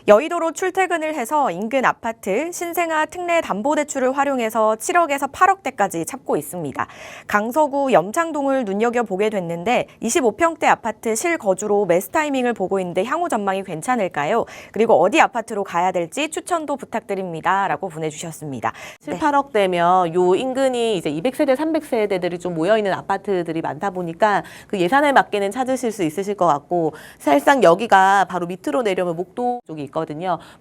여의도로 출퇴근을 해서 인근 아파트 신생아 특례담보대출을 활용해서 7억에서 8억대까지 찾고 있습니다. 강서구 염창동을 눈여겨보게 됐는데 25평대 아파트 실거주로 매수 타이밍을 보고 있는데 향후 전망이 괜찮을까요? 그리고 어디 아파트로 가야 될지 추천도 부탁드립니다. 라고 보내주셨습니다. 7, 8억대면 요 인근이 이제 200세대, 300세대들이 좀 모여있는 아파트들이 많다 보니까 그 예산에 맞게는 찾으실 수 있으실 것 같고, 사실상 여기가 바로 밑으로 내려오면 목동 쪽이 있거든요.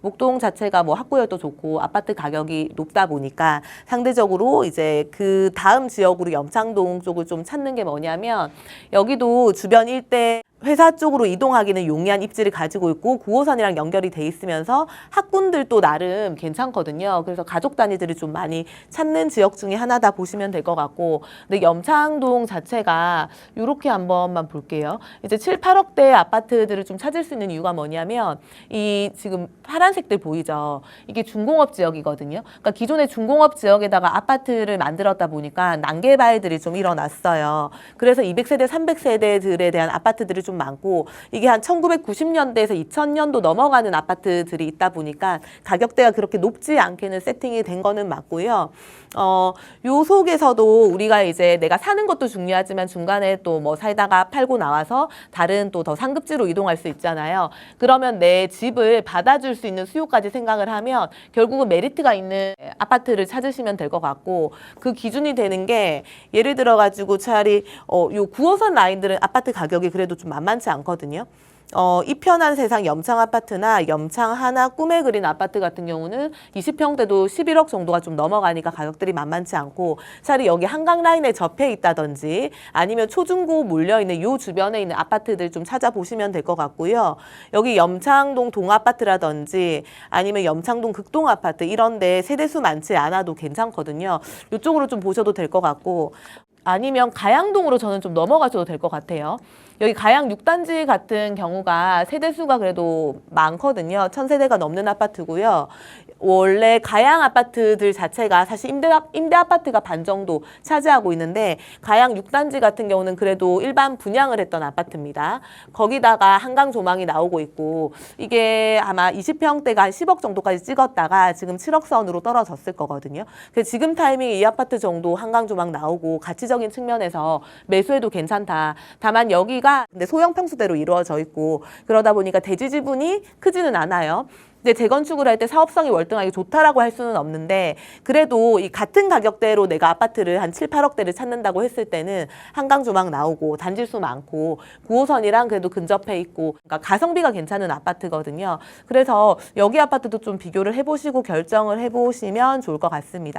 목동 자체가 뭐 학구열도 좋고 아파트 가격이 높다 보니까 상대적으로 이제 그 다음 지역으로 염창동 쪽을 좀 찾는 게 뭐냐면, 여기도 주변 일대 회사 쪽으로 이동하기는 용이한 입지를 가지고 있고 9호선이랑 연결이 돼 있으면서 학군들도 나름 괜찮거든요. 그래서 가족 단위들이 좀 많이 찾는 지역 중에 하나다 보시면 될 것 같고, 근데 염창동 자체가 이렇게 한번만 볼게요. 이제 7, 8억대 아파트들을 좀 찾을 수 있는 이유가 뭐냐면, 이 지금 파란색들 보이죠? 이게 중공업 지역이거든요. 그러니까 기존의 중공업 지역에다가 아파트를 만들었다 보니까 난개발들이 좀 일어났어요. 그래서 200세대, 300세대들에 대한 아파트들이 좀 많고, 이게 한 1990년대에서 2000년도 넘어가는 아파트들이 있다 보니까 가격대가 그렇게 높지 않게는 세팅이 된 거는 맞고요. 요 속에서도 우리가 이제 내가 사는 것도 중요하지만 중간에 또 뭐 살다가 팔고 나와서 다른 또 더 상급지로 이동할 수 있잖아요. 그러면 내 집을 받아줄 수 있는 수요까지 생각을 하면 결국은 메리트가 있는 아파트를 찾으시면 될 것 같고, 그 기준이 되는 게 예를 들어 가지고 차라리 요 9호선 라인들은 아파트 가격이 그래도 좀 만만치 않거든요. 이 편한 세상 염창 아파트나 염창 하나 꿈에 그린 아파트 같은 경우는 20평대도 11억 정도가 좀 넘어가니까 가격들이 만만치 않고, 차라리 여기 한강 라인에 접해 있다든지 아니면 초중고 몰려있는 요 주변에 있는 아파트들 좀 찾아보시면 될 것 같고요. 여기 염창동 동아파트라든지 아니면 염창동 극동 아파트 이런 데 세대수 많지 않아도 괜찮거든요. 이쪽으로 좀 보셔도 될 것 같고, 아니면 가양동으로 저는 좀 넘어가셔도 될 것 같아요. 여기 가양 6단지 같은 경우가 세대수가 그래도 많거든요. 1000세대가 넘는 아파트고요. 원래 가양 아파트들 자체가 사실 임대 아파트가 반 정도 차지하고 있는데, 가양 6단지 같은 경우는 그래도 일반 분양을 했던 아파트입니다. 거기다가 한강 조망이 나오고 있고, 이게 아마 20평대가 한 10억 정도까지 찍었다가 지금 7억 선으로 떨어졌을 거거든요. 그래서 지금 타이밍에 이 아파트 정도 한강 조망 나오고 가치적인 측면에서 매수해도 괜찮다. 다만 여기가 근데 소형 평수대로 이루어져 있고 그러다 보니까 대지 지분이 크지는 않아요. 근데 재건축을 할 때 사업성이 월등하게 좋다라고 할 수는 없는데, 그래도 이 같은 가격대로 내가 아파트를 한 7, 8억대를 찾는다고 했을 때는 한강 조망 나오고 단지수 많고 9호선이랑 그래도 근접해 있고, 그러니까 가성비가 괜찮은 아파트거든요. 그래서 여기 아파트도 좀 비교를 해보시고 결정을 해보시면 좋을 것 같습니다.